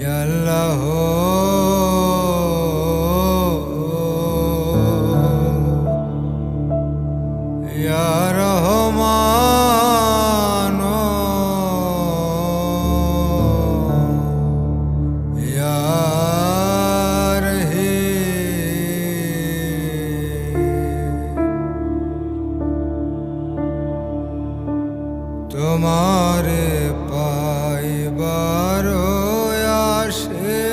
ইয়া আল্লাহ ইয়া রহমান ইয়া তোমারে পাইবার আসে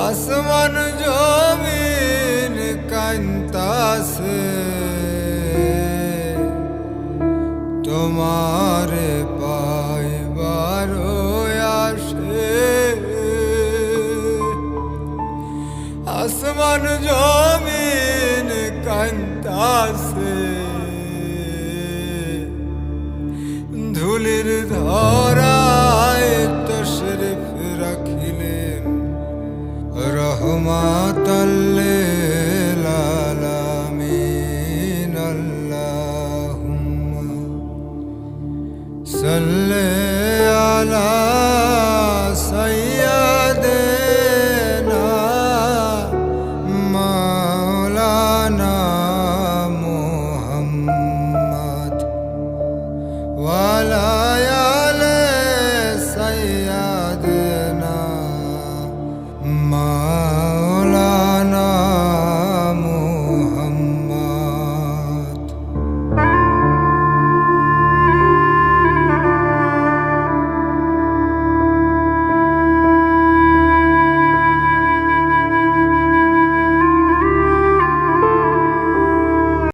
আসমান জমিন কান্তাসে তোমারে পাইবার আসে আসমান জমিন কান্তাসে ধুলির ধরায় তশরিফ রাখিলেন রহমাতাল লিল আলামিন আল্লাহুম্মা সাল্লি